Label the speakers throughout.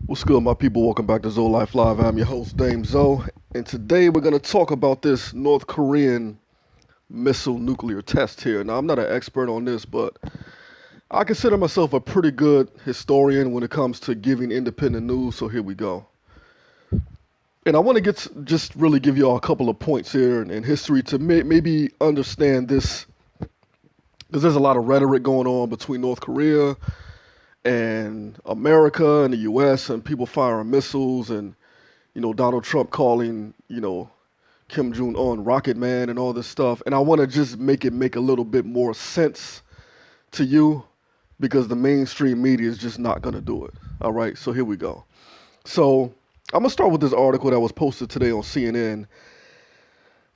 Speaker 1: What's good, my people? Welcome back to Zoe Life Live. I'm your host, Dame Zoe, and today we're going to talk about this North Korean missile nuclear test here. Now, I'm not an expert on this, but I consider myself a pretty good historian when it comes to giving independent news, so here we go. And I want to just really give you all a couple of points here in history to maybe understand this, because there's a lot of rhetoric going on between North Korea and America and the U.S. and people firing missiles and Donald Trump calling Kim Jong Un Rocket Man and all this stuff. And I want to just make it make a little bit more sense to you because the mainstream media is just not going to do it. All right, so here we go. So I'm gonna start with this article that was posted today on CNN.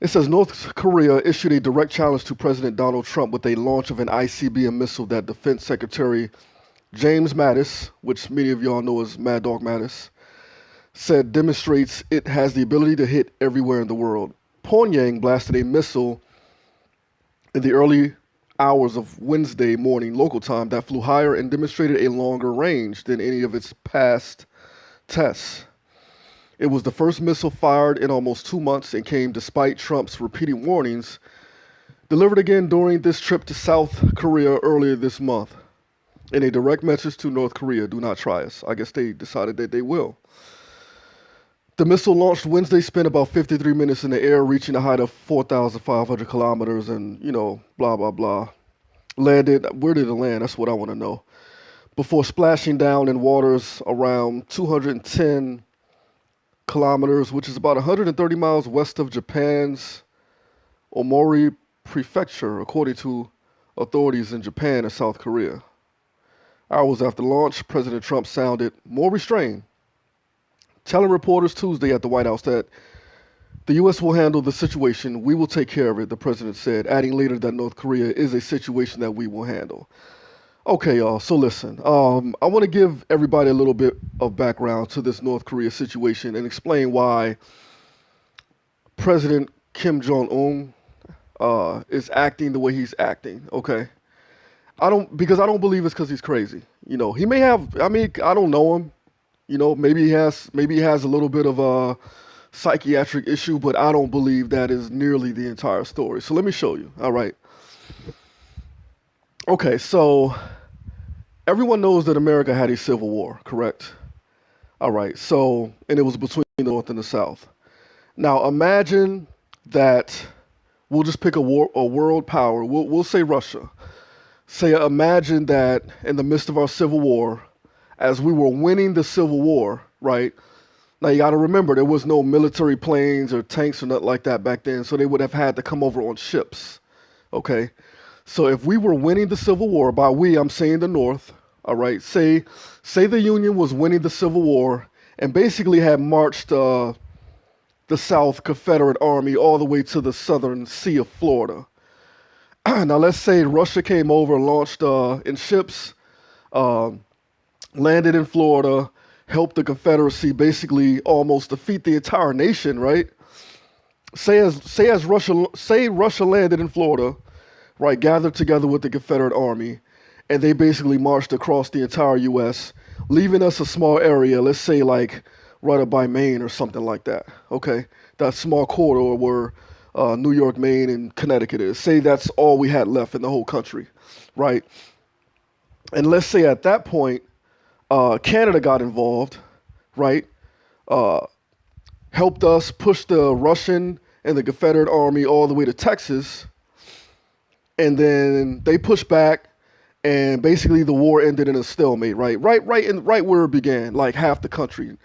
Speaker 1: It says North Korea issued a direct challenge to President Donald Trump with a launch of an ICBM missile that Defense Secretary James Mattis, which many of y'all know as Mad Dog Mattis, said demonstrates it has the ability to hit everywhere in the world. Pyongyang blasted a missile in the early hours of Wednesday morning local time that flew higher and demonstrated a longer range than any of its past tests. It was the first missile fired in almost 2 months and came despite Trump's repeating warnings, delivered again during this trip to South Korea earlier this month. In a direct message to North Korea, do not try us. I guess they decided that they will. The missile launched Wednesday spent about 53 minutes in the air, reaching a height of 4,500 kilometers and, blah, blah, blah. Landed, where did it land? That's what I want to know. Before splashing down in waters around 210 kilometers, which is about 130 miles west of Japan's Omori Prefecture, according to authorities in Japan and South Korea. Hours after launch, President Trump sounded more restrained, telling reporters Tuesday at the White House that the U.S. will handle the situation. We will take care of it, the president said, adding later that North Korea is a situation that we will handle. Okay, y'all, so listen. I want to give everybody a little bit of background to this North Korea situation and explain why President Kim Jong Un is acting the way he's acting, okay? Because I don't believe it's because he's crazy. He may have. I mean, I don't know him. Maybe he has a little bit of a psychiatric issue, but I don't believe that is nearly the entire story. So let me show you. All right. Okay, so everyone knows that America had a civil war, correct? All right. So, and it was between the North and the South. Now imagine that we'll just pick a world power. We'll say Russia. Say, imagine that in the midst of our civil war, as we were winning the civil war, right? Now you got to remember there was no military planes or tanks or nothing like that back then, so they would have had to come over on ships, okay? So if we were winning the civil war, by we I'm saying the North, all right? Say the Union was winning the civil war and basically had marched the South Confederate Army all the way to the southern Sea of Florida. Now, let's say Russia came over, launched in ships, landed in Florida, helped the Confederacy basically almost defeat the entire nation, right? Say Russia landed in Florida, right, gathered together with the Confederate Army, and they basically marched across the entire U.S., leaving us a small area, let's say like right up by Maine or something like that, okay? That small corridor where New York, Maine, and Connecticut is. Say that's all we had left in the whole country, right? And let's say at that point, Canada got involved, right? Helped us push the Russian and the Confederate Army all the way to Texas. And then they pushed back, and basically the war ended in a stalemate, right? Right where it began, like half the country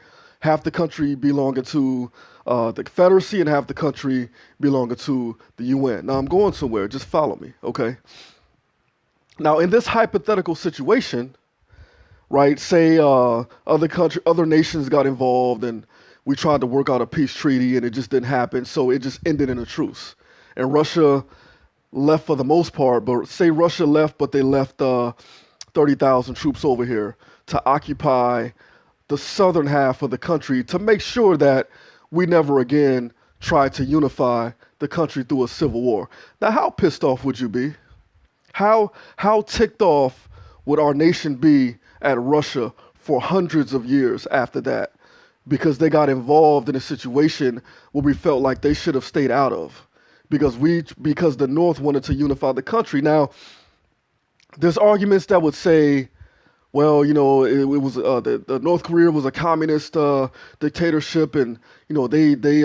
Speaker 1: belonging to the Confederacy and half the country belonging to the UN. Now I'm going somewhere, just follow me, okay? Now in this hypothetical situation, right, say other nations got involved and we tried to work out a peace treaty and it just didn't happen, so it just ended in a truce. And Russia left for the most part, but say Russia left, but they left 30,000 troops over here to occupy the southern half of the country to make sure that we never again try to unify the country through a civil war. Now, how pissed off would you be? How ticked off would our nation be at Russia for hundreds of years after that because they got involved in a situation where we felt like they should have stayed out of because the North wanted to unify the country. Now, there's arguments that would say, well, it was the North Korea was a communist dictatorship, and they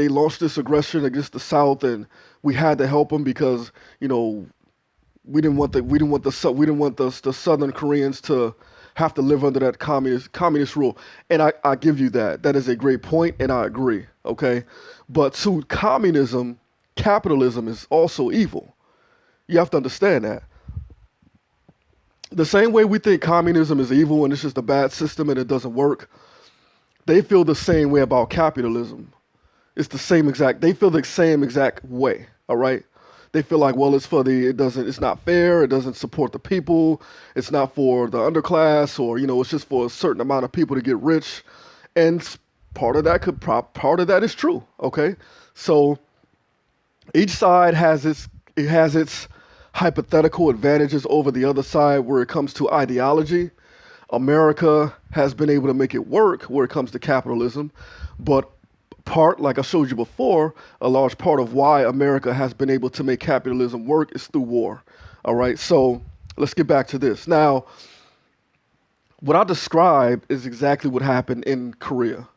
Speaker 1: launched this aggression against the South, and we had to help them because we didn't want the Southern Koreans to have to live under that communist rule. And I give you that. That is a great point, and I agree. Okay, but to communism, capitalism is also evil. You have to understand that. The same way we think communism is evil and it's just a bad system and it doesn't work, they feel the same way about capitalism. They feel the same exact way, all right? They feel like, well, it's not fair, it doesn't support the people, it's not for the underclass, or, it's just for a certain amount of people to get rich. And part of that is true, okay? So each side has its hypothetical advantages over the other side where it comes to ideology. America has been able to make it work where it comes to capitalism, but like I showed you before, a large part of why America has been able to make capitalism work is through war. All right, so let's get back to this. Now, what I described is exactly what happened in Korea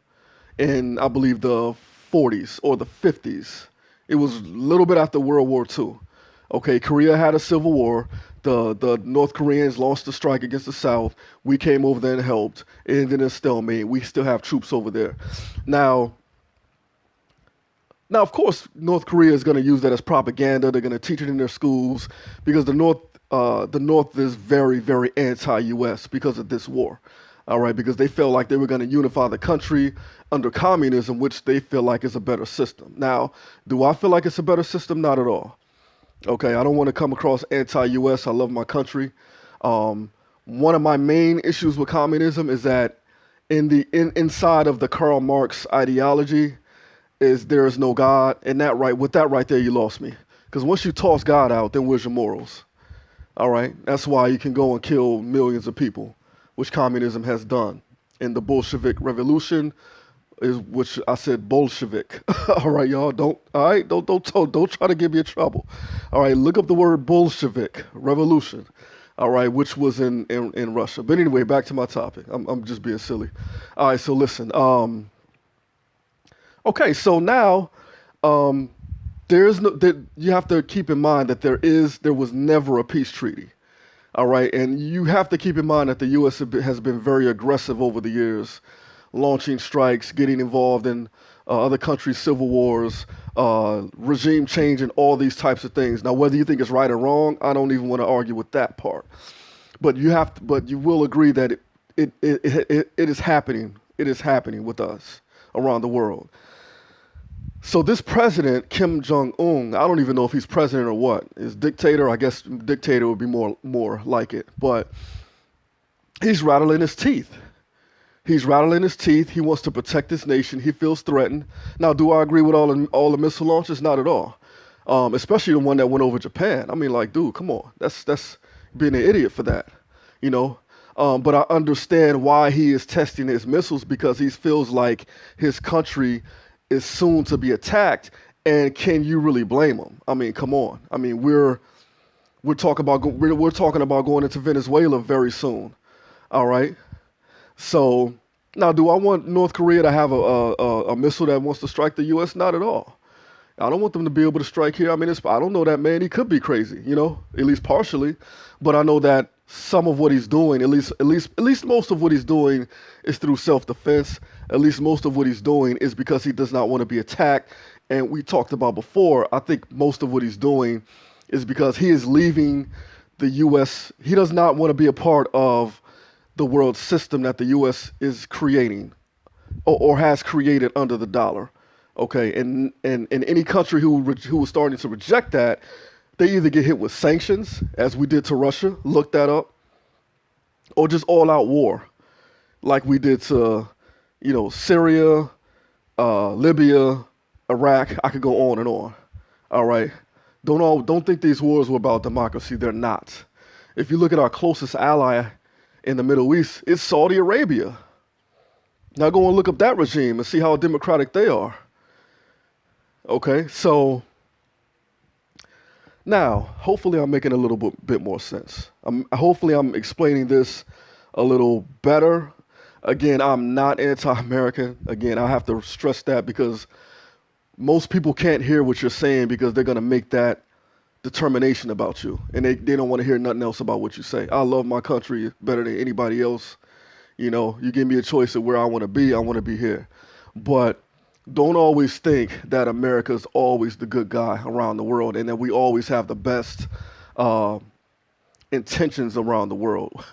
Speaker 1: in, I believe, the 40s or the 50s. It was a little bit after World War II. Okay, Korea had a civil war. The North Koreans launched a strike against the South. We came over there and helped. It ended in a stalemate. We still have troops over there. Now, of course, North Korea is going to use that as propaganda. They're going to teach it in their schools because the North is very, very anti-U.S. because of this war. All right, because they felt like they were going to unify the country under communism, which they feel like is a better system. Now, do I feel like it's a better system? Not at all. Okay, I don't want to come across anti-U.S. I love my country. One of my main issues with communism is that inside of the Karl Marx ideology is there is no God, and with that right there, you lost me. Because once you toss God out, then where's your morals? All right, that's why you can go and kill millions of people, which communism has done. In the Bolshevik Revolution, which I said Bolshevik. All right, y'all, don't try to get me in trouble. All right, look up the word Bolshevik Revolution. All right, which was in Russia. But anyway, back to my topic. I'm just being silly. All right, so listen. Okay, so now you have to keep in mind that there was never a peace treaty. All right, and you have to keep in mind that the U.S. has been very aggressive over the years, launching strikes, getting involved in other countries' civil wars, regime change, and all these types of things. Now, whether you think it's right or wrong, I don't even want to argue with that part. But you will agree that it is happening. It is happening with us around the world. So this president, Kim Jong Un, I don't even know if he's president or what. Is dictator? I guess dictator would be more like it. But he's rattling his teeth. He's rattling his teeth. He wants to protect his nation. He feels threatened. Now, do I agree with all the missile launches? Not at all. Especially the one that went over Japan. I mean, like, dude, come on. That's being an idiot for that, But I understand why he is testing his missiles because he feels like his country is soon to be attacked. And can you really blame him? I mean, come on. I mean, we're talking about going into Venezuela very soon. All right. So now, do I want North Korea to have a missile that wants to strike the U.S.? Not at all. I don't want them to be able to strike here. I mean, I don't know that man. He could be crazy, at least partially. But I know that some of what he's doing, at least most of what he's doing, is through self-defense. At least most of what he's doing is because he does not want to be attacked. And we talked about before. I think most of what he's doing is because he is leaving the U.S. He does not want to be a part of the world system that the U.S. is creating or has created under the dollar. Okay, and any country who was starting to reject that, they either get hit with sanctions, as we did to Russia, look that up, or just all-out war, like we did to, Syria, Libya, Iraq. I could go on and on. All right, don't think these wars were about democracy. They're not. If you look at our closest ally in the Middle East, it's Saudi Arabia. Now go and look up that regime and see how democratic they are. Okay, so now hopefully I'm making a little bit more sense. Hopefully I'm explaining this a little better. Again, I'm not anti-American. Again, I have to stress that because most people can't hear what you're saying because they're going to make that determination about you. And they don't want to hear nothing else about what you say. I love my country better than anybody else. You know, you give me a choice of where I want to be here. But don't always think that America's always the good guy around the world and that we always have the best intentions around the world.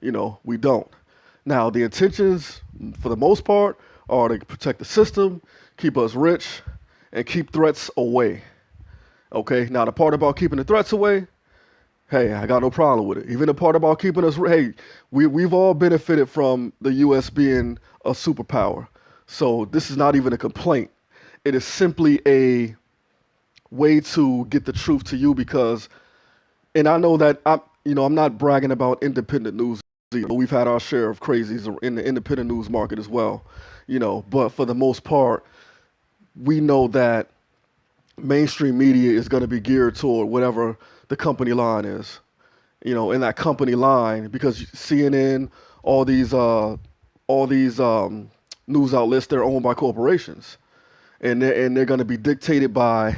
Speaker 1: You know, we don't. Now, the intentions, for the most part, are to protect the system, keep us rich, and keep threats away. Okay? Now, the part about keeping the threats away, hey, I got no problem with it. Even the part about keeping us, hey, we've all benefited from the U.S. being a superpower. So this is not even a complaint. It is simply a way to get the truth to you because, and I know that I'm not bragging about independent news either. We've had our share of crazies in the independent news market as well, but for the most part, we know that mainstream media is going to be geared toward whatever the company line is, in that company line, because CNN, all these news outlets, they're owned by corporations, and they're going to be dictated by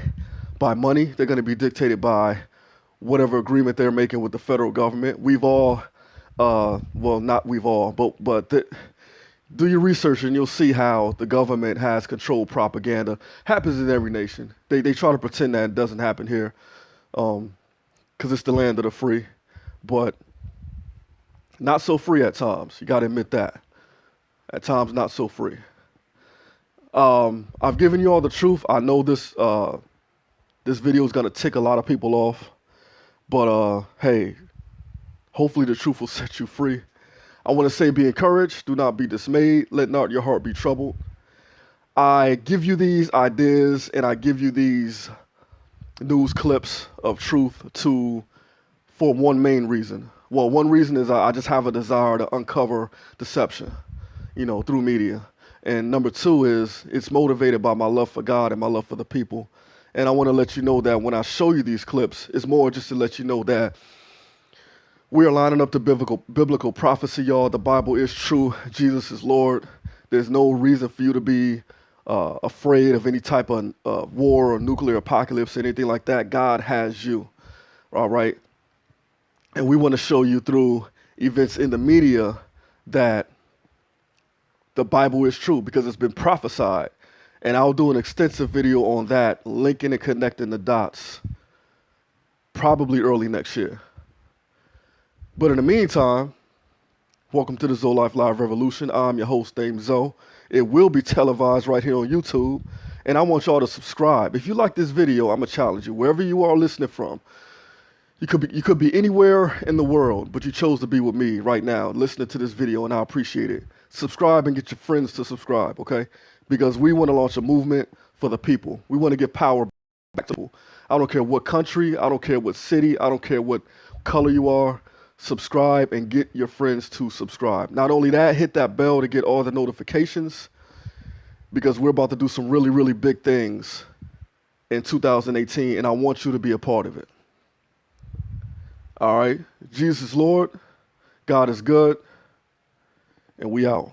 Speaker 1: money. They're going to be dictated by whatever agreement they're making with the federal government. We've all, well, not we've all, but do your research and you'll see how the government has controlled propaganda. Happens in every nation. They try to pretend that it doesn't happen here, because it's the land of the free, but not so free at times. You got to admit that. At times, not so free. I've given you all the truth. I know this video is gonna tick a lot of people off, but hey, hopefully the truth will set you free. I want to say, be encouraged. Do not be dismayed. Let not your heart be troubled. I give you these ideas and I give you these news clips of truth for one main reason. Well, one reason is I just have a desire to uncover deception, through media. And number two is it's motivated by my love for God and my love for the people. And I want to let you know that when I show you these clips, it's more just to let you know that we are lining up to biblical prophecy, y'all. The Bible is true. Jesus is Lord. There's no reason for you to be afraid of any type of war or nuclear apocalypse or anything like that. God has you, all right? And we want to show you through events in the media that the Bible is true because it's been prophesied. And I'll do an extensive video on that, linking and connecting the dots, probably early next year. But in the meantime, welcome to the Zoe Life Live Revolution. I'm your host, named Zoe. It will be televised right here on YouTube. And I want y'all to subscribe. If you like this video, I'm going to challenge you. Wherever you are listening from, you could be anywhere in the world, but you chose to be with me right now, listening to this video, and I appreciate it. Subscribe and get your friends to subscribe, okay? Because we want to launch a movement for the people. We want to give power back to people. I don't care what country, I don't care what city, I don't care what color you are. Subscribe and get your friends to subscribe. Not only that, hit that bell to get all the notifications, because we're about to do some really, really big things in 2018, and I want you to be a part of it. All right? Jesus is Lord, God is good, and we out.